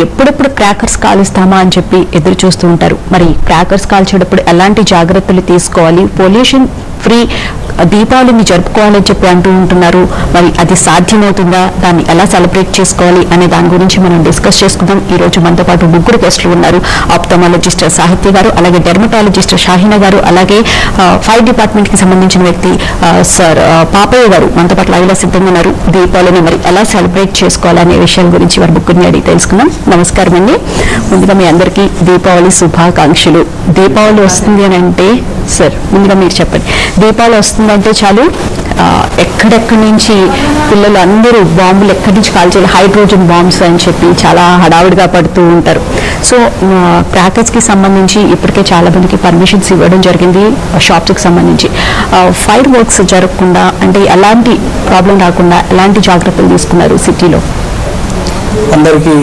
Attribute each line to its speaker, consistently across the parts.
Speaker 1: ఎప్పుడెప్పుడు క్రాకర్స్ కాలుస్తామా అని చెప్పి ఎదురు చూస్తూ ఉంటారు. మరి క్రాకర్స్ కాల్చేటప్పుడు ఎలాంటి జాగ్రత్తలు తీసుకోవాలి, పొల్యూషన్ ఫ్రీ దీపావళిని జరుపుకోవాలని చెప్పి అంటూ ఉంటున్నారు. మరి అది సాధ్యమవుతుందా, దాన్ని ఎలా సెలబ్రేట్ చేసుకోవాలి అనే దాని గురించి మనం డిస్కస్ చేసుకుందాం. ఈ రోజు మనతో పాటు ముగ్గురు గెస్టులు ఉన్నారు. ఆప్థమాలజిస్ట్ సాహిత్య గారు, అలాగే డెర్మటాలజిస్ట్ షాహినా గారు, అలాగే ఫైర్ డిపార్ట్మెంట్ కి సంబంధించిన వ్యక్తి సార్ పాపయ్య గారు మనతో పాటు లైవ్ లో సిద్ధంగా ఉన్నారు. దీపావళిని మరి ఎలా సెలబ్రేట్ చేసుకోవాలనే విషయాల గురించి వారి ముగ్గురిని అడిగి తెలుసుకుందాం. నమస్కారం అండి. ముందుగా మీ అందరికీ దీపావళి శుభాకాంక్షలు. దీపావళి వస్తుంది అని అంటే సార్ ముందుగా మీరు చెప్పండి, దీపావళి వస్తుందంటే చాలు ఎక్కడెక్కడి నుంచి పిల్లలు అందరూ బాంబులు ఎక్కడి నుంచి కాల్చేయాలి, హైడ్రోజన్ బాంబ్స్ అని చెప్పి చాలా హడావుడిగా పడుతూ ఉంటారు. సో క్రాకర్స్కి సంబంధించి ఇప్పటికే చాలా మందికి పర్మిషన్స్ ఇవ్వడం జరిగింది షాప్స్కి సంబంధించి. ఫైర్ వర్క్స్ జరగకుండా అంటే ఎలాంటి ప్రాబ్లం రాకుండా ఎలాంటి జాగ్రత్తలు తీసుకున్నారు సిటీలో?
Speaker 2: అందరికీ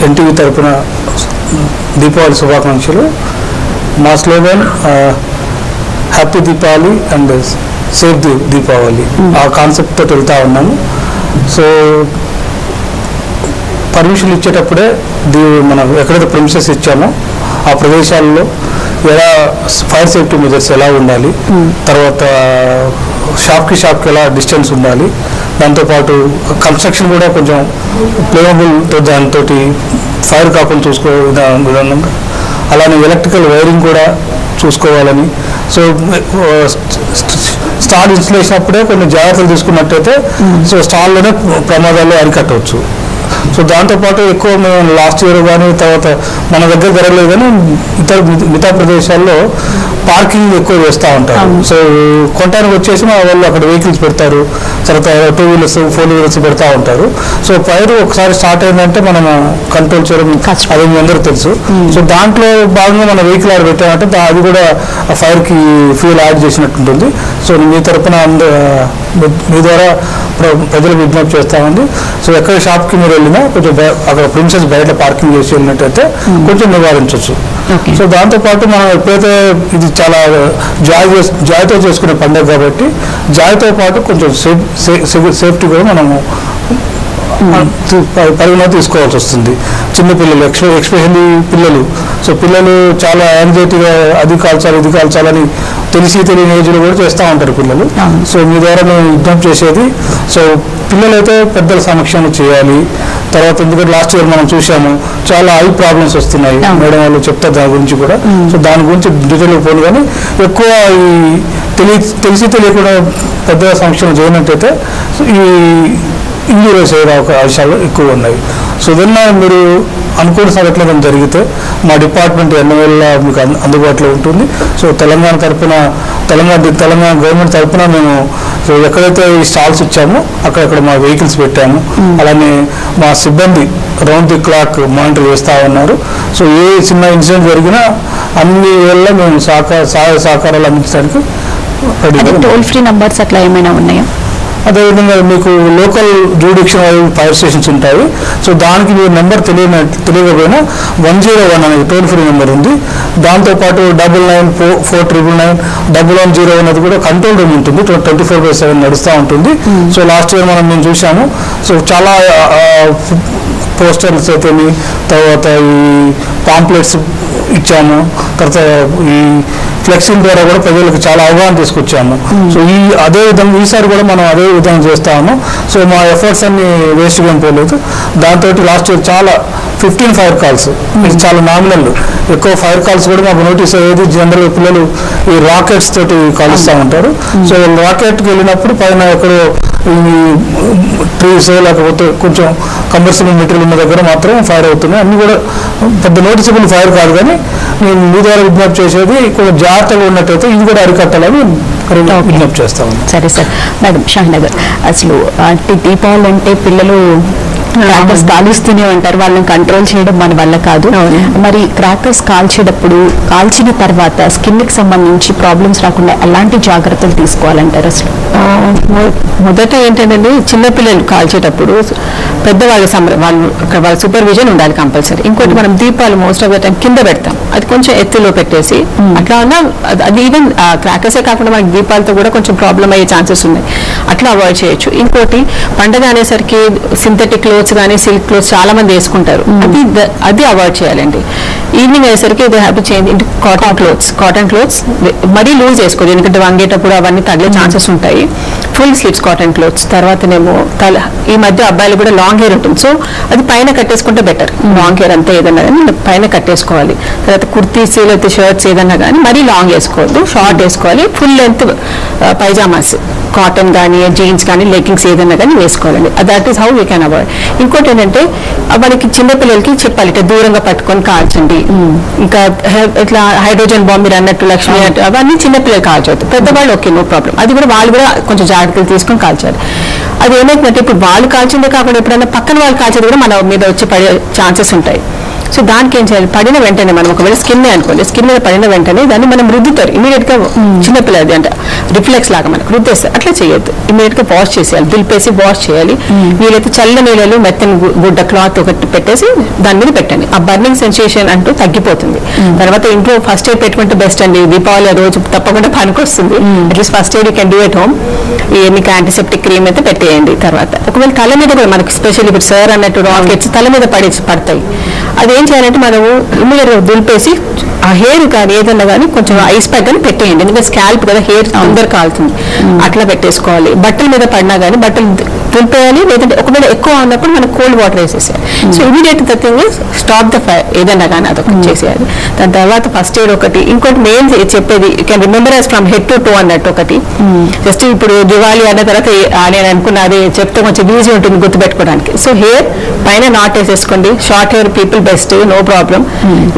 Speaker 2: ఎన్టీవీ తరఫున దీపావళి శుభాకాంక్షలు. మా slogan happy Deepavali and safe Deepavali, ఆ కాన్సెప్ట్ తోటి వెళ్తా ఉన్నాము. సో పర్మిషన్ ఇచ్చేటప్పుడే మనం ఎక్కడైతే ప్రిమిసెస్ ఇచ్చామో ఆ ప్రదేశాల్లో ఎలా ఫైర్ సేఫ్టీ మెజర్స్ ఎలా ఉండాలి, తర్వాత షాప్కి ఎలా డిస్టెన్స్ ఉండాలి, దాంతోపాటు కన్స్ట్రక్షన్ కూడా కొంచెం ప్లేవబుల్ దాంతో ఫైర్ కాకుండా చూసుకో విధానంగా, అలానే ఎలక్ట్రికల్ వైరింగ్ కూడా చూసుకోవాలని. సో స్టాల్ ఇన్స్టలేషన్ అప్పుడే కొన్ని జాగ్రత్తలు తీసుకున్నట్టయితే సో స్టాల్లోనే ప్రమాదాలు అరికట్టవచ్చు. సో దాంతోపాటు ఎక్కువ మేము లాస్ట్ ఇయర్ కానీ తర్వాత మన దగ్గర జరగలేదు కానీ మిగతా ప్రదేశాల్లో పార్కింగ్ ఎక్కువ చేస్తూ ఉంటారు. సో కొనడానికి వచ్చేసి వాళ్ళు అక్కడ వెహికల్స్ పెడతారు, తర్వాత 2 వీలర్స్ 4 వీలర్స్ పెడతా ఉంటారు. సో ఫైర్ ఒకసారి స్టార్ట్ అయిందంటే మనం కంట్రోల్ చేయడం అది మీ అందరూ తెలుసు. సో దాంట్లో భాగంగా మన వెహికల్ ఆడ పెట్టామంటే అది కూడా ఫైర్కి ఫ్యూల్ యాడ్ చేసినట్టు ఉంటుంది. సో మీ తరఫున మీ ద్వారా ప్రజలకు విజ్ఞప్తి చేస్తామండి. సో ఎక్కడ షాప్కి మీరు వెళ్ళినా కొంచెం అక్కడ ప్రిన్సెస్ బయట పార్కింగ్ చేసి వెళ్ళినట్టయితే కొంచెం నివారించవచ్చు. సో దాంతోపాటు మనం ఎప్పుడైతే ఇది చాలా జాయ్తో చేసుకునే పండుగ కాబట్టి జాయ్తో పాటు కొంచెం సేఫ్టీ కూడా మనము పరిగణ తీసుకోవాల్సి వస్తుంది. చిన్నపిల్లలు ఎక్స్పెషల్లీ పిల్లలు. సో పిల్లలు చాలా యాంగ్జైటీగా అది కాల్చాలని తెలియని ఏజ్లో కూడా చేస్తూ ఉంటారు పిల్లలు. సో మీ ద్వారా మేము విజ్ఞప్తి చేసేది, సో పిల్లలైతే పెద్దల సమక్షంలో చేయాలి. తర్వాత ఎందుకంటే లాస్ట్ ఇయర్ మనం చూసాము చాలా ఐ ప్రాబ్లమ్స్ వస్తున్నాయి, మేడం వాళ్ళు చెప్తారు దాని గురించి కూడా. సో దాని గురించి డీటెయిల్గా పోను కానీ ఎక్కువ ఈ తెలియకుండా పెద్దల సమక్షంలో చేయనట్టయితే ఈ ఇంజూరీస్ అయ్యే అవకాశాలు ఎక్కువ ఉన్నాయి. సో ఏదన్నా మీరు అనుకోని సంఘటన జరిగితే మా డిపార్ట్మెంట్ ఎన్నవేళ్ళ మీకు అందుబాటులో ఉంటుంది. సో తెలంగాణ గవర్నమెంట్ తరఫున మేము సో ఎక్కడైతే ఈ స్టాల్స్ ఇచ్చామో అక్కడక్కడ మా వెహికల్స్ పెట్టాము. అలానే మా సిబ్బంది రౌండ్ ది క్లాక్ మానిటర్ చేస్తూ ఉన్నారు. సో ఏ చిన్న ఇన్సిడెంట్ జరిగినా అన్ని వేళ మేము సహాయ సహకారాలు అందించడానికి
Speaker 1: టోల్ ఫ్రీ నంబర్స్ అట్లా ఏమైనా ఉన్నాయా?
Speaker 2: అదేవిధంగా మీకు లోకల్ జ్యూడిక్షన్ ఫైర్ స్టేషన్స్ ఉంటాయి. సో దానికి మీరు నెంబర్ తెలియకపోయినా 101 అనేది టోల్ ఫ్రీ నెంబర్ ఉంది. దాంతోపాటు 9949991101 అనేది కూడా కంట్రోల్ రూమ్ ఉంటుంది, 24/7 నడుస్తూ ఉంటుంది. సో లాస్ట్ ఇయర్ మేము చూసాము. సో చాలా పోస్టర్స్ అయితే తర్వాత ఈ పాంప్లెట్స్ ఇచ్చాము, తర్వాత ఈ ఫ్లెక్సింగ్ ద్వారా కూడా ప్రజలకు చాలా అవగాహన తీసుకొచ్చాము. సో అదే విధంగా ఈసారి కూడా మనం అదే విధంగా చేస్తాము. సో మా ఎఫర్ట్స్ అన్ని వేస్ట్గా ఏం పోలేదు. దాంతో లాస్ట్ ఇయర్ చాలా 15 ఫైర్ కాల్స్, ఇది చాలా నామినల్. ఎక్కువ ఫైర్ కాల్స్ కూడా మాకు నోటీస్ అయ్యేది జనరల్ పిల్లలు ఈ రాకెట్స్ తోటి కాలుస్తూ ఉంటారు. సో రాకెట్కి వెళ్ళినప్పుడు పైన ఎక్కడో ఈ ట్రీస్ లేకపోతే కొంచెం కమర్షియల్ మెటీరియల్ ఉన్న దగ్గర మాత్రం ఫైర్ అవుతున్నాయి. అన్ని కూడా పెద్ద నోటిసబుల్ ఫైర్ కాదు కానీ మేము మీ ద్వారా విజ్ఞప్తి చేసేది కొంచెం జాగ్రత్తగా ఉన్నట్టయితే ఇది కూడా అరికట్టాలని విజ్ఞప్తి చేస్తాము.
Speaker 1: సరే సార్. మేడం షాహినా గారు, అసలు దీపావళి అంటే పిల్లలు క్రాకర్స్ కాలుస్తూనే ఉంటారు, వాళ్ళని కంట్రోల్ చేయడం మన వల్ల కాదు. మరి క్రాకర్స్ కాల్చేటప్పుడు కాల్చిన తర్వాత స్కిన్ కి సంబంధించి ప్రాబ్లమ్స్ రాకుండా ఎలాంటి జాగ్రత్తలు తీసుకోవాలంటారు? అసలు
Speaker 3: మొదట ఏంటంటే చిన్నపిల్లలు కాల్చేటప్పుడు పెద్దవాళ్ళ వాళ్ళ సూపర్విజన్ ఉండాలి కంపల్సరీ. ఇంకోటి మనం దీపాలు మోస్ట్ ఆఫ్ ద టైం కింద పెడతాం, అది కొంచెం ఎత్తులో పెట్టేసి అట్లా ఉన్నా అది ఈవెన్ క్రాకర్సే కాకుండా మనకి దీపాలతో కూడా కొంచెం ప్రాబ్లం అయ్యే ఛాన్సెస్ ఉన్నాయి, అట్లా అవాయిడ్ చేయొచ్చు. ఇంకోటి పండగ అనేసరికి సింథటిక్ లో క్లోత్స్ కానీ సిల్క్ క్లోత్స్ చాలా మంది వేసుకుంటారు. అది అవాయిడ్ చేయాలండి. ఈవినింగ్ అయ్యేసరికి they have to change into cotton clothes మరీ లూజ్ వేసుకోవాలి, ఎందుకంటే వంగేటప్పుడు అవన్నీ తగిలే ఛాన్సెస్ ఉంటాయి. Full sleeves cotton clothes. తర్వాతనేమో ఈ మధ్య అబ్బాయిలు కూడా లాంగ్ హెయిర్ ఉంటుంది, సో అది పైన కట్టేసుకుంటే బెటర్. లాంగ్ హెయిర్ అంతా ఏదన్నా కానీ పైన కట్టేసుకోవాలి. తర్వాత కుర్తీస్ లేకపోతే షర్ట్స్ ఏదన్నా కానీ మరీ లాంగ్ వేసుకోవద్దు, షార్ట్ వేసుకోవాలి. ఫుల్ లెంత్ పైజామాస్ కాటన్ కానీ జీన్స్ కానీ లెగ్గింగ్స్ ఏదైనా కానీ వేసుకోవాలండి. That is how we can avoid. ఇంకోటి ఏంటంటే మనకి చిన్నపిల్లలకి చెప్పాలి, ఇట్లా దూరంగా పట్టుకొని కాల్చండి. ఇంకా ఇట్లా హైడ్రోజన్ బాంబ్ మీరు అన్నట్టు లక్ష్మి అవన్నీ చిన్నపిల్లలు కాల్చవద్దు. పెద్దవాళ్ళు ఓకే నో ప్రాబ్లం, అది కూడా వాళ్ళు కూడా కొంచెం జాగ్రత్తలు తీసుకొని కాల్చాలి. అది ఏమైందంటే ఇప్పుడు వాళ్ళు కాల్చిందే కాకుండా ఎప్పుడైనా పక్కన వాళ్ళు కాల్చేది కూడా మన మీద వచ్చి పడే ఛాన్సెస్ ఉంటాయి. సో దానికి ఏం చేయాలి, పడిన వెంటనే మనం ఒకవేళ స్కిన్ అనుకోండి, స్కిన్ మీద పడిన వెంటనే దాన్ని మనం రుద్దుతారు ఇమీడియట్ గా. చిన్నపిల్లది అంటే రిఫ్లెక్స్ లాగా మనకు రుద్దేస్తారు, అట్లా చేయొద్దు. ఇమీడియట్ గా వాష్ చేసేయాలి, దులిపేసి వాష్ చేయాలి. వీలైతే చల్ల నీళ్ళలో మెత్తని గుడ్డ క్లాత్ ఒకటి పెట్టేసి దాని మీద పెట్టండి. ఆ బర్నింగ్ సెన్సేషన్ అంటూ తగ్గిపోతుంది. తర్వాత ఇంట్లో ఫస్ట్ ఎయిడ్ పెట్టుకుంటే బెస్ట్ అండి. దీపావళి రోజు తప్పకుండా పనికొస్తుంది. At least first aid you can do at home. మీకు యాంటీసెప్టిక్ క్రీమ్ అయితే పెట్టేయండి. తర్వాత ఒకవేళ తల మీద కూడా మనకి స్పెషల్ ఇప్పుడు సార్ అన్నట్టు రాకెట్స్ తల మీద పడతాయి. అదేం చేయాలంటే మనము ఇమీడియట్ దులిపేసి ఆ హెయిర్ కానీ ఏదన్నా కానీ కొంచెం ఐస్ ప్యాక్ కానీ పెట్టేయండి. ఎందుకంటే స్కాల్ప్ కదా, హెయిర్ అందరు కాలుతుంది, అట్లా పెట్టేసుకోవాలి. బట్టల మీద పడినా కానీ బట్టలు దులిపేయాలి. లేదంటే ఒకవేళ ఎక్కువ ఉన్నప్పుడు మనం కోల్డ్ వాటర్ వేసేసేయాలి. So immediate the thing is stop the fire ఏదన్నా కానీ అదొకటి చేసేయాలి. దాని తర్వాత ఫస్ట్ ఎయిడ్ ఒకటి. ఇంకోటి మెయిన్ చెప్పేది you can remember as from head to toe అన్నట్టు ఒకటి. జస్ట్ ఇప్పుడు దివాళీ అన్న తర్వాత నేను అనుకున్నది చెప్తే కొంచెం ఈజీ ఉంటుంది గుర్తుపెట్టుకోవడానికి. సో హెయిర్ పైన నాట్ వేసేసుకోండి. Short hair people best, no problem.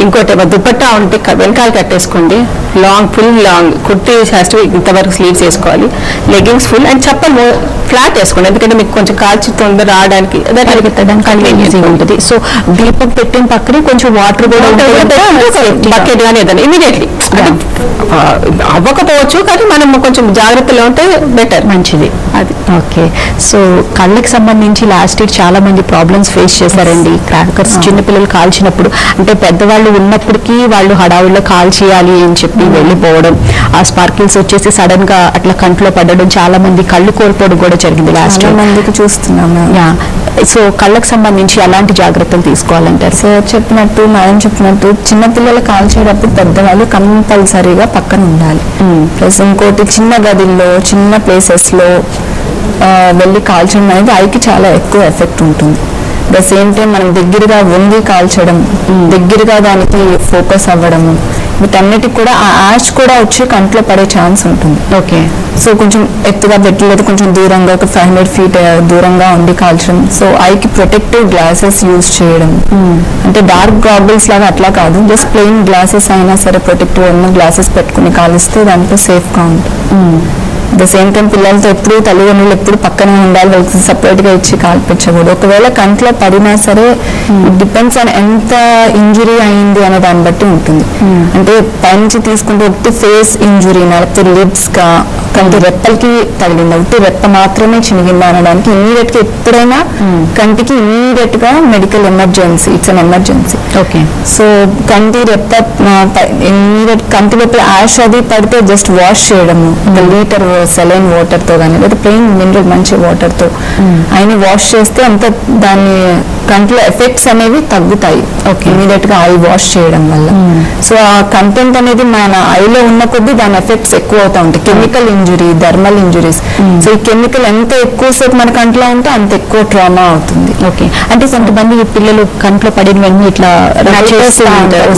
Speaker 3: ఇంకోటి దుపట్టా ఉంటే వెనకాల కట్టేసుకోండి. Long full long kurti has ఇంతవరకు స్లీవ్స్ వేసుకోవాలి. లెగ్గింగ్స్ ఫుల్ అండ్ చెప్పలు ఫ్లాట్ వేసుకోండి, ఎందుకంటే మీకు కొంచెం కాల్చి తొందర రావడానికి కన్వీనియన్స్ ఉంటుంది. సో దీపం పెట్టిన పక్కనే కొంచెం వాటర్ కూడా బకెట్ కానీ ఏదైనా ఇమీడియట్లీ అవ్వకపోవచ్చు, కానీ మనం కొంచెం జాగ్రత్తలో ఉంటే బెటర్, మంచిది అది. ఓకే. సో కళ్ళకి సంబంధించి లాస్ట్ ఇయర్ చాలా మంది ప్రాబ్లమ్స్ ఫేస్ చేశారండి. క్రాకర్స్ చిన్నపిల్లలు కాల్చినప్పుడు, అంటే పెద్దవాళ్ళు ఉన్నప్పటికీ వాళ్ళు హడావుల్లో కాల్చేయాలి అని చెప్పి వెళ్ళిపోవడం, ఆ స్పార్కిల్స్ వచ్చేసి సడన్ గా అట్లా కంట్లో పడడం, చాలా మంది కళ్ళు కోల్పోవడం కూడా జరిగింది లాస్ట్ ఇయర్.
Speaker 1: మందికి చూస్తున్నాము.
Speaker 3: సో కళ్ళకు సంబంధించి ఎలాంటి జాగ్రత్తలు తీసుకోవాలంటారు?
Speaker 1: సార్ చెప్పినట్టు, మేడం చెప్పినట్టు, చిన్నపిల్లలు కాల్చేటప్పుడు పెద్దవాళ్ళు కంపల్సరీగా పక్కన ఉండాలి. ప్లస్ ఇంకోటి చిన్న గదిల్లో చిన్న ప్లేసెస్ లో వెళ్ళి కాల్చడం అనేది ఐకి చాలా ఎక్కువ ఎఫెక్ట్ ఉంటుంది. ద సేమ్ టైం మనం దగ్గరగా వంగి కాల్చడం, దగ్గరగా దానికి ఫోకస్ అవ్వడము, వీటన్నిటికి కూడా ఆ యాష్ కూడా వచ్చి కంట్లో పడే ఛాన్స్ ఉంటుంది.
Speaker 3: ఓకే.
Speaker 1: సో కొంచెం ఎత్తుగా పెట్టలేదు, కొంచెం దూరంగా ఒక 500 feet దూరంగా ఉండి కాల్చడం. సో ఐకి ప్రొటెక్టివ్ గ్లాసెస్ యూజ్ చేయడం, అంటే డార్క్ గాగుల్స్ లాగా అట్లా కాదు, జస్ట్ ప్లెయిన్ గ్లాసెస్ అయినా సరే ప్రొటెక్టివ్ ఉన్న గ్లాసెస్ పెట్టుకుని కాలిస్తే దాంట్లో సేఫ్గా ఉంటుంది. ద సేమ్ టైం పిల్లలతో ఎప్పుడు తల్లిదండ్రులు ఎప్పుడు పక్కనే ఉండాలి, వాళ్ళకి సపరేట్ గా ఇచ్చి కాల్పించకూడదు. ఒకవేళ కంట్లో పడినా సరే ఇట్ డిపెండ్స్ ఆన్ ఎంత ఇంజురీ అయింది అనే దాన్ని బట్టి ఉంటుంది. అంటే పైనుంచి తీసుకుంటే ఒకటి ఫేస్ ఇంజురీనా, లేకపోతే లిప్స్ గా, కంటి రెప్పలకి తగిలిందా, ఒకటి రెప్ప మాత్రమే చినిగిందా అనడానికి ఇమీడియట్ గా ఎప్పుడైనా కంటికి ఇమీడియట్ గా medical emergency, it's an emergency.
Speaker 3: Okay.
Speaker 1: So కంటి రెప్ప ఇమీడియట్ కంటి రెప్ప యాష్ అది పడితే జస్ట్ వాష్ చేయడము, లీటర్ సెలైన్ వాటర్ తో కానీ లేదా ప్లెయిన్ మినరల్ మంచి వాటర్ తో ఆయన వాష్ చేస్తే అంత దాని కంట్లో ఎఫెక్ట్స్ అనేవి తగ్గుతాయి. ఓకే. ఇమీడియట్ గా ఐ వాష్ చేయడం వల్ల. సో ఆ కంటెంట్ అనేది మన ఐలో ఉన్న కొద్దీ దాని ఎఫెక్ట్స్ ఎక్కువ అవుతా ఉంటాయి. Chemical injury, thermal injuries. So ఈ కెమికల్ ఎంత ఎక్కువసేపు మన కంట్లో ఉంటే అంత ఎక్కువ ట్రామా అవుతుంది.
Speaker 3: ఓకే. అంటే కొంతమంది పిల్లలు కంట్లో పడినవన్నీ ఇట్లా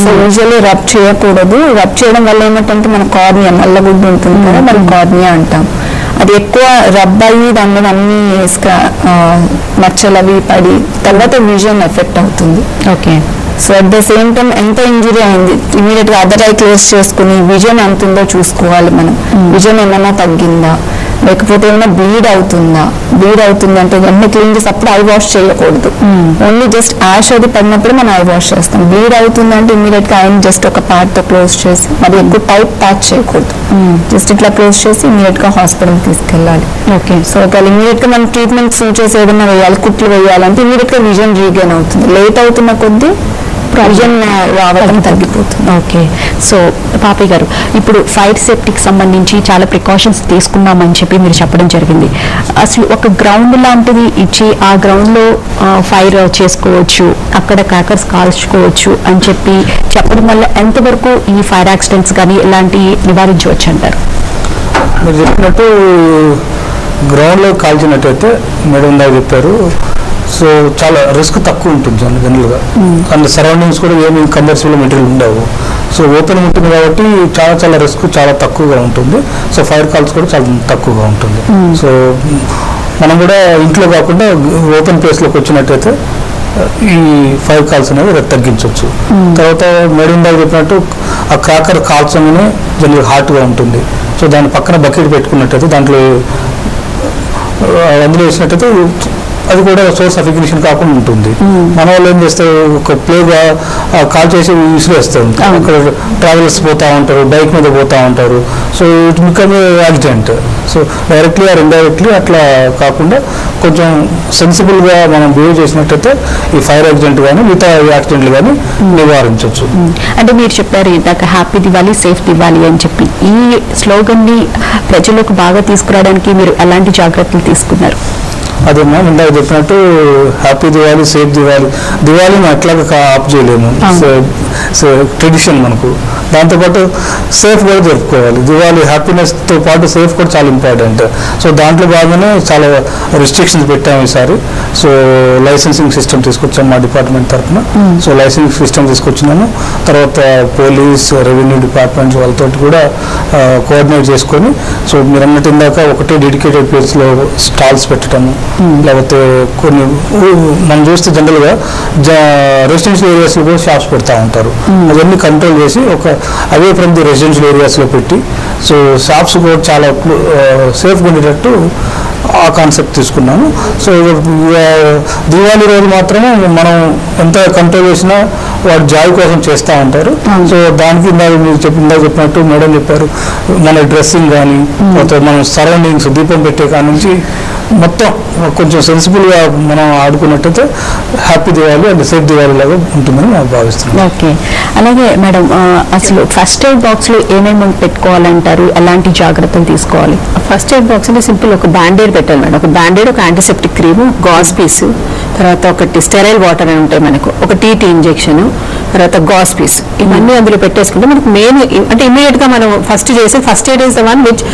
Speaker 1: సో యూజువల్లీ రబ్ చేయకూడదు. రబ్ చేయడం వల్ల ఏమిటంటే మన కార్నియా, నల్లగుడ్డు ఉంటుంది కదా, మనం కార్నియా అంటాం, అది ఎక్కువ రబ్ అయ్యి దాని మీద అన్ని మచ్చలు అవి పడి తర్వాత విజన్ ఎఫెక్ట్ అవుతుంది.
Speaker 3: Okay.
Speaker 1: So at the same time ఎంత ఇంజురీ అయింది ఇమీడియట్ గా అదర్ ఐ క్లోజ్ చేసుకుని విజన్ ఎంత ఉందో చూసుకోవాలి మనం. విజన్ ఏమైనా తగ్గిందా, లేకపోతే ఏమైనా బ్లీడ్ అవుతుందా. బ్లీడ్ అవుతుంది అంటే వెంటనే క్లీన్ చేసి అప్పుడు ఐ వాష్ చేయకూడదు. ఓన్లీ జస్ట్ యాష్ అది పడినప్పుడు మనం ఐ వాష్ చేస్తాం. బ్లీడ్ అవుతుందంటే ఇమీడియట్ గా ఐని జస్ట్ ఒక ప్యాడ్ తో క్లోజ్ చేసి, మరి ఎక్కువ టైట్ ప్యాచ్ చేయకూడదు, జస్ట్ ఇట్లా క్లోజ్ చేసి ఇమీడియట్ గా హాస్పిటల్ తీసుకెళ్ళాలి.
Speaker 3: ఓకే.
Speaker 1: సో ఒకవేళ ఇమీడియట్ గా మనం ట్రీట్మెంట్ సూచర్స్ ఏదైనా వేయాలి, కుట్లు వేయాలంటే ఇమీడియట్ గా విజన్ రీగైన్ అవుతుంది. లేట్ అవుతున్న కొద్దీ విజన్ రావడం తగ్గిపోతుంది. ఓకే. సో పాపయ్య గారు, ఇప్పుడు ఫైర్ సేఫ్టీకి సంబంధించి చాలా ప్రికాషన్స్ తీసుకున్నామని చెప్పి మీరు చెప్పడం జరిగింది. అసలు ఒక గ్రౌండ్ లాంటిది ఇచ్చి ఆ గ్రౌండ్లో ఫైర్ చేసుకోవచ్చు, అక్కడ క్రాకర్స్ కాల్చుకోవచ్చు అని చెప్పడం వల్ల ఎంతవరకు ఈ ఫైర్ యాక్సిడెంట్స్ కానీ ఇలాంటివి నివారించవచ్చు అంటారు?
Speaker 2: మీరు చెప్పినట్టు గ్రౌండ్లో కాల్చినట్టయితే మేడం ఇందాక చెప్పారు, సో చాలా రిస్క్ తక్కువ ఉంటుంది జనరల్గా. అండ్ సరౌండింగ్స్ కూడా ఏమి కమర్షియల్ మెటీరియల్ ఉండవు. సో ఓపెన్ ఉంటుంది కాబట్టి చాలా రిస్క్ చాలా తక్కువగా ఉంటుంది. సో ఫైర్ కాల్స్ కూడా చాలా తక్కువగా ఉంటుంది. సో మనం కూడా ఇంట్లో కాకుండా ఓపెన్ ప్లేస్లోకి వచ్చినట్టయితే ఈ ఫైర్ కాల్స్ అనేవి తగ్గించవచ్చు. తర్వాత మేడం దాకా చెప్పినట్టు ఆ క్రాకర్ కాల్చగానే జనరల్గా హాట్గా ఉంటుంది. సో దాని పక్కన బకెట్ పెట్టుకున్నట్టయితే దాంట్లో అందులో వేసినట్టయితే అది కూడా సోర్స్ ఆఫ్ ఇగ్నిషన్ కాకుండా ఉంటుంది. మన వాళ్ళు ఏం చేస్తారు, ఒక ప్లేగా కాల్ చేసి విసిరేస్తారు. అక్కడ ట్రావెలర్స్ పోతూ ఉంటారు, బైక్ మీద పోతూ ఉంటారు. So it become accident. So directly or indirectly అట్లా కాకుండా కొంచెం సెన్సిబుల్గా మనం బిహేవ్ చేసినట్టయితే ఈ ఫైర్ యాక్సిడెంట్ కానీ మిగతా యాక్సిడెంట్లు కానీ నివారించవచ్చు.
Speaker 1: అంటే మీరు చెప్పారు ఇందాక హ్యాపీ దివాలి సేఫ్ దివాలి అని చెప్పి, ఈ స్లోగన్ని ప్రజలకు బాగా తీసుకురావడానికి మీరు ఎలాంటి జాగ్రత్తలు తీసుకున్నారు?
Speaker 2: అదే మ్యామ్ ఇందాక చెప్పినట్టు హ్యాపీ దివాలి సేఫ్ దివాలి. దివాళీని అట్లాగా ఆఫ్ చేయలేము, ట్రెడిషన్ మనకు. దాంతోపాటు సేఫ్ కూడా జరుపుకోవాలి. దివాళీ హ్యాపీనెస్తో పాటు సేఫ్ కూడా చాలా ఇంపార్టెంట్. సో దాంట్లో భాగంగానే చాలా రిస్ట్రిక్షన్స్ పెట్టాము ఈసారి. సో లైసెన్సింగ్ సిస్టమ్ తీసుకొచ్చాము మా డిపార్ట్మెంట్ తరఫున. సో లైసెన్సింగ్ సిస్టమ్ తీసుకొచ్చినాము. తర్వాత పోలీస్, రెవెన్యూ డిపార్ట్మెంట్స్ వాళ్ళతో కూడా కోఆర్డినేట్ చేసుకొని, సో మీరు అన్నట్టు ఇందాక ఒకటే డెడికేటెడ్ ప్లేస్లో స్టాల్స్ పెట్టడము, లేకపోతే కొన్ని మనం చూస్తే జనరల్గా రెసిడెన్షియల్ ఏరియాస్లో కూడా షాప్స్ పెడతా ఉంటారు. అవన్నీ కంట్రోల్ చేసి ఒక అవే ఫ్రమ్ ది రెసిడెన్షియల్ ఏరియాస్లో పెట్టి, సో షాప్స్ కూడా చాలా సేఫ్గా ఉండేటట్టు ఆ కాన్సెప్ట్ తీసుకున్నాను. సో దివాళీ రోజు మాత్రమే మనం ఎంత కంట్రోల్ చేసినా వాడు జాయ్ కోసం చేస్తూ ఉంటారు. సో దానికి మీరు చెప్పినట్టు మేడం చెప్పారు, మన డ్రెస్సింగ్ కానీ మన సరౌండింగ్స్ దీపం పెట్టే కాడ నుంచి మొత్తం కొంచెం సెన్సిబుల్గా మనం ఆడుకున్నట్టయితే happy Diwali and safe Diwali లాగా ఉంటుందని నేను భావిస్తున్నాను.
Speaker 1: ఓకే. అలాగే మేడం, అసలు ఫస్ట్ ఎయిడ్ బాక్స్లో ఏమేమి పెట్టుకోవాలంటారు, ఎలాంటి జాగ్రత్తలు తీసుకోవాలి?
Speaker 3: ఫస్ట్ ఎయిడ్ బాక్స్ అంటే సింపుల్ ఒక బ్యాండేడ్ పెట్టాలి మేడం. ఒక బ్యాండేడ్, ఒక యాంటీసెప్టిక్ క్రీమ్, గాజ్ పీస్, తర్వాత ఒకటి స్టెరైల్ వాటర్ అని ఉంటాయి మనకు, ఒక టీటీ ఇంజెక్షన్, తర్వాత గాజ్ పీస్, ఇవన్నీ అందులో పెట్టేసుకుంటే మనకు మెయిన్ అంటే ఇమీడియట్ గా మనం ఫస్ట్ చేసే first aid is the one which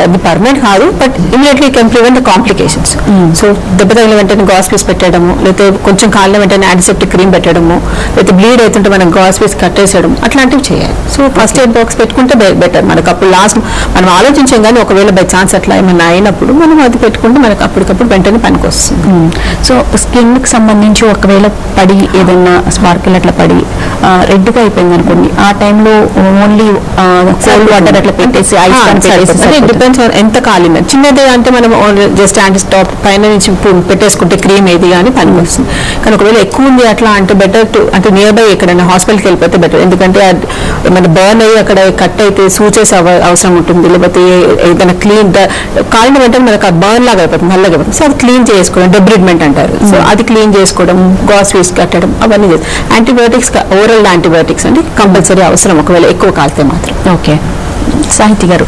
Speaker 3: అది పర్మనెంట్ కాదు, but immediately can prevent the complications. So దెబ్బ తగిలిన వెంటనే గాజ్ పీస్ పెట్టడము, లేకపోతే కొంచెం కాలిన వెంటనే యాంటీసెప్టిక్ క్రీమ్ పెట్టడము, లేకపోతే బ్లీడ్ అవుతుంటే మనం గాజ్ పీస్ కట్టేసేయడం, అట్లాంటివి చేయాలి. సో ఫస్ట్ ఎయిడ్ బాక్స్ పెట్టుకుంటే బెటర్. మనకు అప్పుడు లాస్ట్ మనం ఆలోచించాం కానీ ఒకవేళ బై ఛాన్స్ అట్లా ఏమైనా అయినప్పుడు మనం అది పెట్టుకుంటే మనకు అప్పటికప్పుడు వెంటనే పనికి వస్తుంది.
Speaker 1: సో స్కిన్కి సంబంధించి ఒకవేళ పడి ఏదైనా స్పార్కిల్ అట్లా పడి రెడ్గా అయిపోయింది అనుకోండి, ఆ టైంలో ఓన్లీ కోల్డ్ వాటర్ అట్లా పెట్టేసి ఐస్ పెట్టేసి
Speaker 3: డిపెండ్స్ ఆన్ ఎంత కాలిన. చిన్నది అంటే మనం జస్ట్ యాంటీ స్టాప్ పైన నుంచి పెట్టేసుకుంటే క్రీమ్ ఏది కానీ పనికి వస్తుంది. కానీ ఒకవేళ ఎక్కువ ఉంది అట్లా అంటే బెటర్ టు అంటే నియర్ బై ఎక్కడైనా హాస్పిటల్కి వెళ్ళిపోతే బెటర్. ఎందుకంటే మన బర్న్ అయ్యి అక్కడ కట్ అయితే సూచెస్ అవసరం ఉంటుంది, లేకపోతే ఏదైనా క్లీన్ కాలిన వెంటనే మనకు బర్న్ లాగా అయిపోతుంది, నల్లగా అయిపోతుంది. సో అది క్లీన్ చేసుకోవడం డెబ్రిడ్మెంట్ అంటారు. సో అది క్లీన్ చేసుకోవడం, గాజ్ పీస్ కట్టడం, అవన్నీ చేస్తాం. యాంటీబయోటిక్స్ ఓరల్ యాంటీబయోటిక్స్ అంటే కంపల్సరీ అవసరం ఒకవేళ ఎక్కువ కాలితే మాత్రం.
Speaker 1: ఓకే. సాహితి గారు,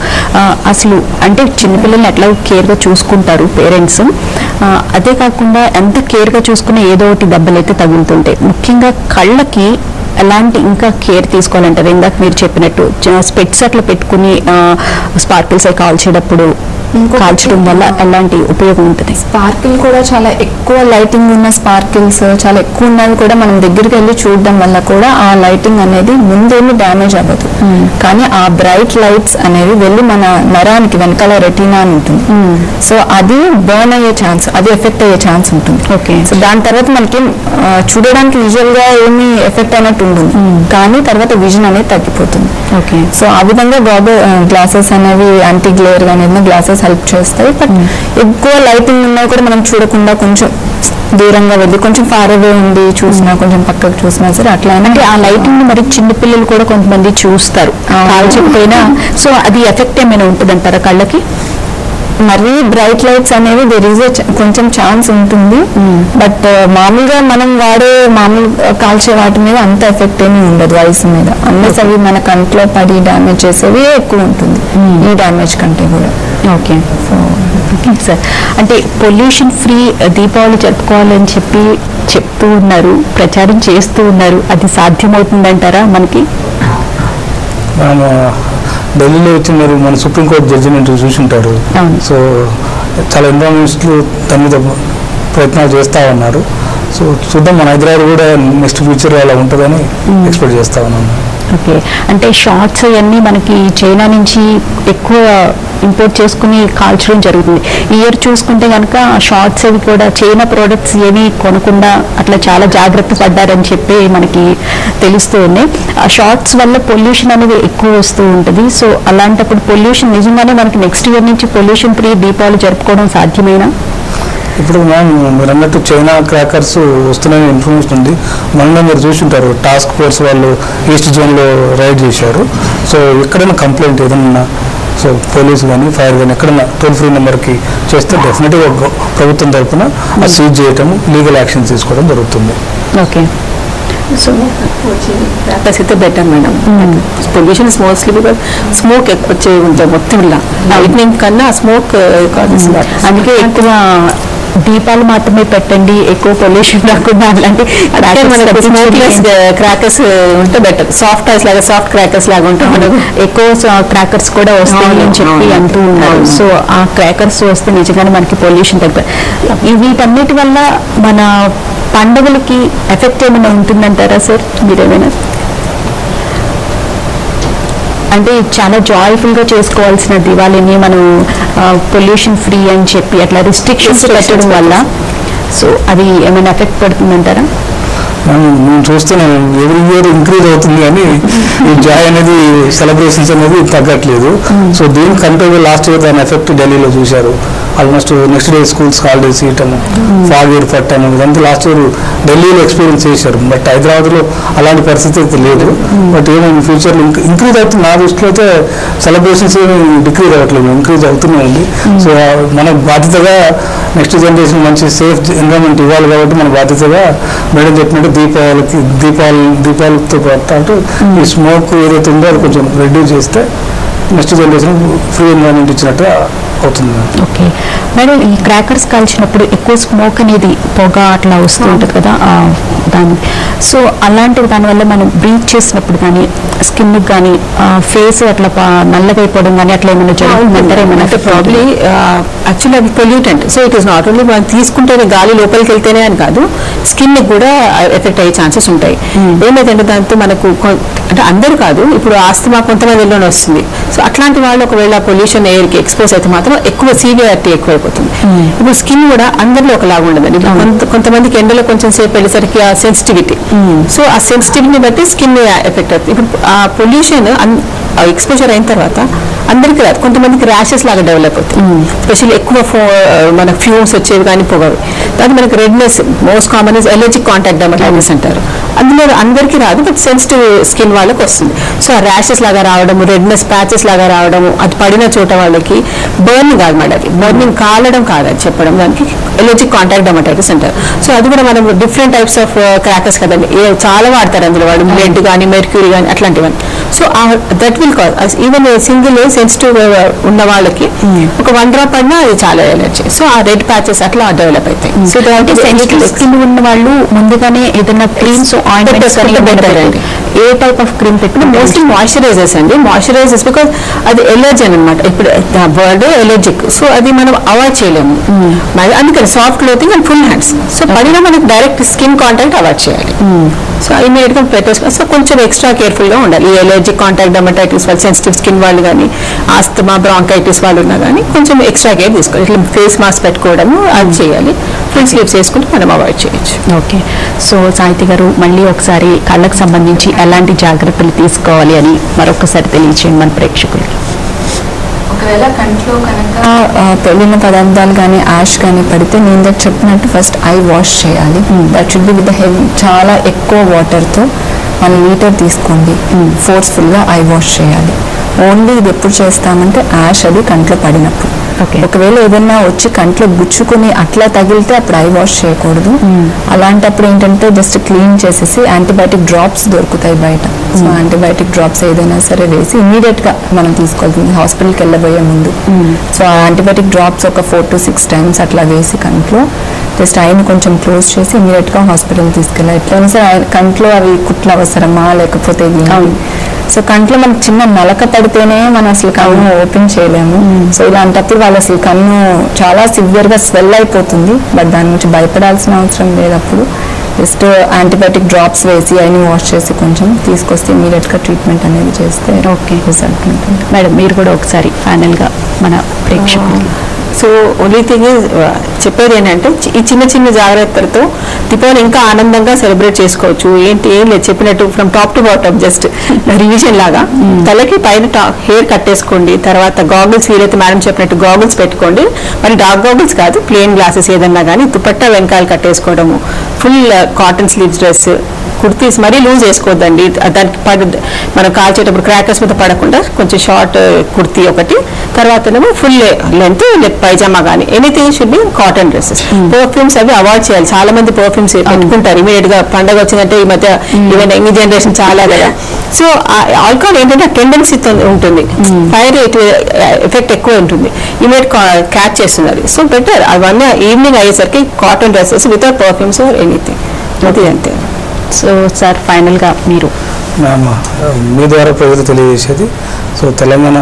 Speaker 1: అసలు అంటే చిన్నపిల్లల్ని ఎట్లా కేర్గా చూసుకుంటారు పేరెంట్స్, అదే కాకుండా ఎంత కేర్గా చూసుకున్నా ఏదో ఒకటి దెబ్బలు అయితే తగులుతుంటాయి. ముఖ్యంగా కళ్ళకి ఎలాంటి ఇంకా కేర్ తీసుకోవాలంటారు? ఇందాక మీరు చెప్పినట్టు స్పెట్స్ అట్లా పెట్టుకుని స్పార్కిల్స్ అయి కాల్చేటప్పుడు కాల్చడం వల్ల ఎలాంటి ఉపయోగం ఉంటుంది?
Speaker 4: స్పార్కిల్ కూడా చాలా ఎక్కువ లైటింగ్ ఉన్న స్పార్కిల్స్ చాలా ఎక్కువ ఉన్నవి కూడా మనం దగ్గరికి వెళ్ళి చూడడం వల్ల కూడా ఆ లైటింగ్ అనేది ముందేమి డ్యామేజ్ అవ్వదు, కానీ ఆ బ్రైట్ లైట్స్ అనేవి వెళ్ళి మన నరానికి వెనకాల రెటీనా అని ఉంటుంది. సో అది బర్న్ అయ్యే ఛాన్స్, అది ఎఫెక్ట్ అయ్యే ఛాన్స్ ఉంటుంది.
Speaker 1: ఓకే.
Speaker 4: సో దాని తర్వాత మనకి చూడడానికి విజువల్ గా ఏమి ఎఫెక్ట్ అయినట్టు ఉంటుంది, కానీ తర్వాత విజన్ అనేది తగ్గిపోతుంది.
Speaker 1: ఓకే.
Speaker 4: సో ఆ విధంగా గ్లాసెస్ అనేవి యాంటీ గ్లేర్ అనేది గ్లాసెస్ హెల్ప్ చేస్తాయి. బట్ ఎక్కువ లైటింగ్ ఉన్నా కూడా మనం చూడకుండా కొంచెం దూరంగా వెళ్ళి కొంచెం ఫార్ అవే ఉండి చూసినా, కొంచెం పక్కకు చూసినా సరే అట్లా
Speaker 1: అంటే ఆ లైటింగ్ మరి చిన్నపిల్లలు కూడా కొంతమంది చూస్తారు కాల్చకపోయినా. సో అది ఎఫెక్ట్ ఏమైనా ఉంటుంది అంటారా కళ్ళకి?
Speaker 4: మరీ బ్రైట్ లైట్స్ అనేవి దెర్ ఈజ్ కొంచెం ఛాన్స్ ఉంటుంది. బట్ మామూలుగా మనం వాడే మామూలు కాల్చే వాటి మీద అంత ఎఫెక్ట్ ఏమీ ఉండదు ఐస్ మీద, అన్లెస్ అవి మన కంట్లో పడి డ్యామేజ్ చేసేవి ఎక్కువ ఉంటుంది ఈ డ్యామేజ్ కంటే కూడా.
Speaker 1: ఓకే సార్, అంటే పొల్యూషన్ ఫ్రీ దీపావళి జరుపుకోవాలని చెప్తూ ఉన్నారు, ప్రచారం చేస్తూ ఉన్నారు. అది సాధ్యమవుతుందంటారా మనకి?
Speaker 2: ఢిల్లీలో వచ్చి మీరు మన సుప్రీంకోర్టు జడ్జిమెంట్ చూసుంటారు. సో చాలా ఎన్విరాన్మెంట్స్లు దాని మీద ప్రయత్నాలు చేస్తూ ఉన్నారు. సో చూద్దాం, మన హైదరాబాద్ కూడా నెక్స్ట్ ఫ్యూచర్ అలా ఉంటుందని ఎక్స్పెక్ట్ చేస్తూ ఉన్నాను.
Speaker 1: ఓకే, అంటే షార్ట్స్ అవన్నీ మనకి చైనా నుంచి ఎక్కువ ఇంపోర్ట్ చేసుకుని కాల్చడం జరుగుతుంది. ఈ ఇయర్ చూసుకుంటే కనుక షార్ట్స్ అవి కూడా చైనా ప్రోడక్ట్స్ ఏవి కొనకుండా అట్లా చాలా జాగ్రత్త పడ్డారని చెప్పి మనకి తెలుస్తూ ఉన్నాయి. ఆ షార్ట్స్ వల్ల పొల్యూషన్ అనేది ఎక్కువ వస్తూ ఉంటుంది. సో అలాంటప్పుడు పొల్యూషన్ నిజంగానే మనకి నెక్స్ట్ ఇయర్ నుంచి పొల్యూషన్ ఫ్రీ దీపావళి జరుపుకోవడం సాధ్యమేనా?
Speaker 2: ఇప్పుడు మీరు అన్నట్టు చైనా క్రాకర్స్ వస్తున్నాయని ఇన్ఫర్మేషన్ ఉంది. మొన్న మీరు చూసుంటారు, టాస్క్ ఫోర్స్ వాళ్ళు ఈస్ట్ జోన్లో రైడ్ చేశారు. సో ఎక్కడైనా కంప్లైంట్ ఏదన్నా, సో పోలీస్ కానీ ఫైర్ కానీ ఎక్కడైనా టోల్ ఫ్రీ నెంబర్కి చేస్తే డెఫినెట్గా ప్రభుత్వం తరఫున అది సీజ్ చేయటం, లీగల్ యాక్షన్ తీసుకోవడం జరుగుతుంది.
Speaker 1: ఓకే,
Speaker 3: సో క్రాకర్స్ అయితే better madam. Pollution is mostly because smoke ఎక్కువ వచ్చే ఉంటుంది మొత్తం ఇలా లైట్నింగ్ కన్నా స్మోక్.
Speaker 1: అందుకే ఎక్కువ దీపాలు మాత్రమే పెట్టండి, ఎక్కువ పొల్యూషన్ రాకుండా. అలాంటి
Speaker 3: స్మోక్లెస్ క్రాకర్స్ ఉంటే బెటర్. సాఫ్ట్ ఐస్ లాగా, సాఫ్ట్ క్రాకర్స్ లాగా ఉంటాం.
Speaker 1: ఎక్కువ క్రాకర్స్ కూడా వస్తాయని చెప్పి అంటూ ఉన్నారు. సో ఆ క్రాకర్స్ వస్తే నిజంగానే మనకి పొల్యూషన్ తగ్గుతుంది. వీటన్నిటి వల్ల మన పండుగలకి ఎఫెక్ట్ ఏమైనా ఉంటుందంటారా సార్ మీరేమైనా? అంటే చాలా జాయ్ఫుల్గా చేసుకోవాల్సిన దివాళీని మనం పొల్యూషన్ ఫ్రీ అని చెప్పి అట్లా రిస్ట్రిక్షన్స్ పెట్టడం వల్ల సో అది ఏమైనా ఎఫెక్ట్ పడుతుందంటారా?
Speaker 2: మేము చూస్తున్నాం ఎవ్రీ ఇయర్ ఇంక్రీజ్ అవుతుంది కానీ ఈ జాయ్ అనేది, సెలబ్రేషన్స్ అనేది తగ్గట్లేదు. సో దీనికి కంటే లాస్ట్ ఇయర్ దాని ఎఫెక్ట్ ఢిల్లీలో చూశారు. Almost next day schools holidays ఇవ్వటము, ఫాగ్ ఏర్పడటము, ఇదంతా లాస్ట్ ఇయర్ ఢిల్లీలో ఎక్స్పీరియన్స్ చేశారు. బట్ హైదరాబాద్లో అలాంటి పరిస్థితి అయితే లేదు. బట్ ఏమైనా ఫ్యూచర్లో ఇంక్రీజ్ అవుతుంది. నా దృష్టిలో అయితే సెలబ్రేషన్స్ ఏమి డిక్రీజ్ అవ్వట్లేదు, ఇంక్రీజ్ అవుతూనే ఉంది. సో మన బాధ్యతగా నెక్స్ట్ జనరేషన్ మంచి సేఫ్ ఎన్విరాన్మెంట్ ఇవ్వాలి కాబట్టి మన బాధ్యతగా మేడం చెప్పినట్టు దీపాలతో పాటు ఈ స్మోక్ ఏదైతే ఉందో అది కొంచెం రెడ్యూస్ చేస్తే నెక్స్ట్ జనరేషన్ ఫ్రీ ఎన్విరాన్మెంట్ ఇచ్చినట్టు అవుతుంది.
Speaker 1: ఓకే మేడం, ఈ క్రాకర్స్ కాల్చినప్పుడు ఎక్కువ స్మోక్ అనేది పొగ అట్లా వస్తూ ఉంటుంది కదా దాన్ని. సో అలాంటివి దానివల్ల మనం బ్రీత్ చేసినప్పుడు కానీ స్కిన్ కానీ ఫేస్ అట్లా నల్లగా అయిపోవడం కానీ అట్లా ఏమైనా జరుగుతుందంటారా? ఏమైనా
Speaker 3: ప్రాబ్లీ యాక్చువల్లీ అది pollutant. So it is not only మనం తీసుకుంటేనే గాలి లోపలికి వెళ్తేనే అని కాదు, స్కిన్ కూడా ఎఫెక్ట్ అయ్యే ఛాన్సెస్ ఉంటాయి. ఏమైందంటే దాంతో మనకు అంటే అందరూ కాదు, ఇప్పుడు ఆస్తమా కొంతమందిలోనే వస్తుంది. సో అట్లాంటి వాళ్ళు ఒకవేళ పొల్యూషన్ ఎయిర్కి ఎక్స్పోజ్ అయితే మాత్రం ఎక్కువ సీవియారిటీ ఎక్కువైపోతుంది. ఇప్పుడు స్కిన్ కూడా అందరిలో ఒకలాగా ఉండదండి. కొంతమందికి ఎండలో కొంచెం సేపు వెళ్ళేసరికి ఆ సెన్సిటివిటీ, సో ఆ సెన్సిటివిటీని బట్టి స్కిన్ ఎఫెక్ట్ అవుతుంది. ఇప్పుడు ఆ పొల్యూషన్ ఎక్స్పోజర్ అయిన తర్వాత అందరికీ రాదు, కొంతమందికి ర్యాషెస్ లాగా డెవలప్ అవుతుంది. స్పెషల్లీ ఎక్కువ మనకు ఫ్యూమ్స్ వచ్చేవి కానీ పొగవి. దాని మనకి redness most common is allergic contact dermatitis అంటారు. అందులో అందరికీ రాదు, బట్ సెన్సిటివ్ స్కిన్ వాళ్ళకి వస్తుంది. సో ఆ ర్యాషెస్ లాగా రావడము, రెడ్నెస్ ప్యాచెస్ లాగా రావడము, అది పడిన చోట వాళ్ళకి బర్నింగ్ కాదు మేడం, అది బర్నింగ్ కాలడం కాదు అది చెప్పడం, దానికి ఎలర్జిక్ కాంటాక్ట్ డర్మటైటిస్ అంటారు. సో అది కూడా మనం డిఫరెంట్ టైప్స్ ఆఫ్ క్రాకర్స్ కదండి, చాలా వాడతారు అందులో వాళ్ళు, బ్లడ్ కానీ మెర్క్యూరీ కానీ అట్లాంటివన్నీ. So that will cause even single sensitive ఉన్న వాళ్ళకి ఒక 1 డ్రాప్ పడినా అది చాలా ఎలర్జీ. సో ఆ రెడ్ ప్యాచెస్ అట్లా డెవలప్ అవుతాయి. సో
Speaker 1: సెన్సిటివ్ స్కిన్ ఉన్న వాళ్ళు ముందుగానే ఏదైనా క్రీమ్స్
Speaker 3: బెటర్ అండి.
Speaker 1: ఏ టైప్ ఆఫ్ క్రీమ్ పెట్టుకుంటే
Speaker 3: మోస్ట్లీ మాయిశ్చరైజర్స్ అండి. మాయిశ్చరైజర్స్ బికాజ్ అది ఎలర్జన్ అనమాట. ఇప్పుడు వర్డ్ ఎలర్జిక్, సో అది మనం అవాయిడ్ చేయలేము. అందుకని soft clothing and full hands. So పడినా మనకి డైరెక్ట్ స్కిన్ కాంటాక్ట్ అవాయిడ్ చేయాలి. సో ఇమీడియట్ గా పెట్టేసుకోవాలి. సో కొంచెం ఎక్స్ట్రా కేర్ఫుల్ గా ఉండాలి. ఈ ఎలర్జిక్ కాంటాక్ట్ డర్మటైటిస్ వాళ్ళు, సెన్సిటివ్ స్కిన్ వాళ్ళు కానీ, ఆస్తమా బ్రాంకైటిస్ వాళ్ళు ఉన్నా కానీ కొంచెం ఎక్స్ట్రా కేర్ తీసుకోవాలి. ఇట్లా ఫేస్ మాస్క్ పెట్టుకోవడము అది చేయాలి. ఫుల్ స్లీవ్స్ వేసుకుంటే మనం అవాయిడ్ చేయొచ్చు.
Speaker 1: ఓకే, సో సాహితి గారు మళ్ళీ ఒకసారి కళ్ళకు సంబంధించి ఎలాంటి జాగ్రత్తలు తీసుకోవాలి అని మరొకసారి తెలియచేయండి మన ప్రేక్షకులకి.
Speaker 4: ఒకవేళ కంట్లో కనుక పెళ్ళిన పదార్థాలు కానీ యాష్ కానీ పడితే నేను ఇందాక చెప్పినట్టు ఫస్ట్ ఐ వాష్ చేయాలి. That should be with heavy, చాలా ఎక్కువ వాటర్తో 1 లీటర్ తీసుకోండి. ఫోర్స్ఫుల్గా ఐ వాష్ చేయాలి. ఓన్లీ ఇది ఎప్పుడు చేస్తామంటే యాష్ అది కంట్లో పడినప్పుడు. ఒకవేళ ఏదైనా వచ్చి కంట్లో గుచ్చుకుని అట్లా తగిలితే అప్పుడు ఐ వాష్ చేయకూడదు. అలాంటప్పుడు ఏంటంటే జస్ట్ క్లీన్ చేసేసి యాంటీబయాటిక్ డ్రాప్స్ దొరుకుతాయి బయట. సో యాంటీబయాటిక్ డ్రాప్స్ ఏదైనా సరే వేసి ఇమీడియట్ గా మనం తీసుకోవాల్సింది హాస్పిటల్కి వెళ్ళబోయే ముందు. సో ఆ యాంటీబయాటిక్ డ్రాప్స్ ఒక 4 to 6 times అట్లా వేసి కంట్లో జస్ట్ ఐని కొంచెం క్లోజ్ చేసి ఇమీడియట్ గా హాస్పిటల్ తీసుకెళ్ళాలి. ఎట్లయినా సరే కంట్లో అవి కుట్లు అవసరమా లేకపోతే సో కంట్లో మనకు చిన్న నలక పడితేనే మనం అసలు కన్ను ఓపెన్ చేయలేము. సో ఇలాంటప్పుడు వాళ్ళు అసలు కన్ను చాలా సివియర్ గా స్వెల్ అయిపోతుంది. బట్ దాని నుంచి భయపడాల్సిన అవసరం లేదప్పుడు జస్ట్ యాంటీబయాటిక్ డ్రాప్స్ వేసి ఐని వాష్ చేసి కొంచెం తీసుకొస్తే ఇమీడియట్ గా ట్రీట్మెంట్ అనేది చేస్తే రిజల్ట్ ఉంటుంది.
Speaker 1: మేడం మీరు కూడా ఒకసారి ఫైనల్ గా మన ప్రేక్షకులు
Speaker 3: సో ఓన్లీ థింగ్ ఈజ్ చెప్పేది ఏంటంటే ఈ చిన్న చిన్న జాగ్రత్తలతో దీపావళి ఇంకా ఆనందంగా సెలబ్రేట్ చేసుకోవచ్చు. ఏం లేదు చెప్పినట్టు from top to bottom just revision లాగా తలకి పైన హెయిర్ కట్టేసుకోండి. తర్వాత గాగుల్స్ వీలైతే మేడం చెప్పినట్టు గాగుల్స్ పెట్టుకోండి. మరి డార్క్ గాగుల్స్ కాదు, ప్లెయిన్ గ్లాసెస్ ఏదన్నా కానీ దుపట్టా వెనకాల కట్టేసుకోవడము, full cotton sleeves dress, kurtis మరీ లూజ్ వేసుకోవద్దండి. దానికి మనం కాల్చేటప్పుడు క్రాకర్స్ మీద పడకుండా కొంచెం షార్ట్ కుర్తీ ఒకటి, తర్వాత ఫుల్ లెంత్ పైజామా కానీ anything should be cotton dresses. Perfumes అవి అవాయిడ్ చేయాలి. చాలా మంది పర్ఫ్యూమ్స్ పెట్టుకుంటారు ఇమీడియట్ గా పండగ వచ్చిందంటే. ఈ మధ్య ఈవెన్ యంగ్ జనరేషన్ చాలా కదా. సో ఆల్కహాల్ ఏంటంటే టెండెన్సీ ఉంటుంది, ఫైర్ ఎఫెక్ట్ ఎక్కువ ఉంటుంది, ఇమీడియట్ క్యాచ్ చేస్తున్నారు. సో బెటర్ అవన్నీ ఈవినింగ్ అయ్యేసరికి cotton dresses without perfumes or anything. అది అంతే.
Speaker 1: సో సార్ ఫైనల్ గా మీరు
Speaker 2: మీ ద్వారా ప్రజలు తెలియజేసేది, సో తెలంగాణ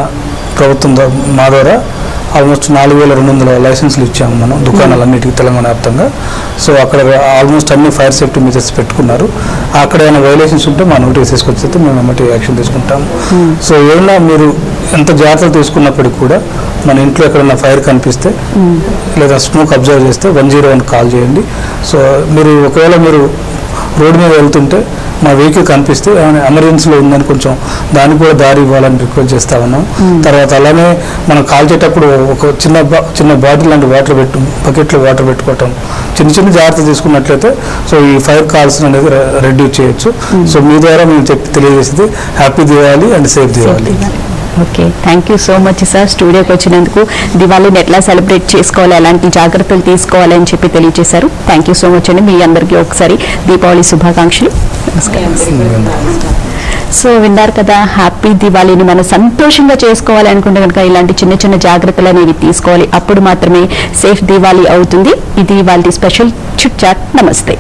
Speaker 2: ప్రభుత్వం మా ద్వారా ఆల్మోస్ట్ 4200 లైసెన్స్లు ఇచ్చాము మనం దుకాణాలన్నిటికీ తెలంగాణ వ్యాప్తంగా. సో అక్కడ ఆల్మోస్ట్ అన్ని ఫైర్ సేఫ్టీ మెజర్స్ పెట్టుకున్నారు. అక్కడ ఏమైనా వైలేషన్స్ ఉంటే మా నోటీస్ తీసుకొచ్చితే మేము ఎమ్మటి యాక్షన్ తీసుకుంటాము. సో ఏమైనా మీరు ఎంత జాగ్రత్తలు తీసుకున్నప్పటికీ కూడా మన ఇంట్లో ఎక్కడైనా ఫైర్ కనిపిస్తే లేదా స్మోక్ అబ్జర్వ్ చేస్తే 101 కాల్ చేయండి. సో మీరు ఒకవేళ మీరు రోడ్డు మీద వెళ్తుంటే మా వెహికల్ కనిపిస్తే ఏమైనా ఎమర్జెన్సీలో ఉందని కొంచెం దానికి కూడా దారి ఇవ్వాలని రిక్వెస్ట్ చేస్తా ఉన్నాం. తర్వాత అలానే మనం కాల్చేటప్పుడు ఒక చిన్న బాటిల్ లాంటి బకెట్లో వాటర్ పెట్టుకోవటం, చిన్న జాగ్రత్త తీసుకున్నట్లయితే సో ఈ ఫైర్ కాల్స్ అనేది రెడ్యూస్ చేయొచ్చు. సో మీ ద్వారా మేము తెలియజేసేది happy Diwali and safe Diwali.
Speaker 1: Okay, thank you so much sir. స్టూడియోకి వచ్చినందుకు దివాళీని ఎట్లా సెలబ్రేట్ చేసుకోవాలి, ఎలాంటి జాగ్రత్తలు తీసుకోవాలి అని చెప్పి తెలియజేశారు. థ్యాంక్ యూ సో మచ్ అండి. మీ అందరికీ ఒకసారి దీపావళి శుభాకాంక్షలు. నమస్కారం. సో విన్నారు కదా, హ్యాపీ దివాళీని మనం సంతోషంగా చేసుకోవాలి అనుకుంటే కనుక ఇలాంటి చిన్న జాగ్రత్తలు అనేవి తీసుకోవాలి. అప్పుడు మాత్రమే సేఫ్ దివాళీ అవుతుంది. ఇది వాళ్ళ స్పెషల్ చిట్ చాట్. నమస్తే.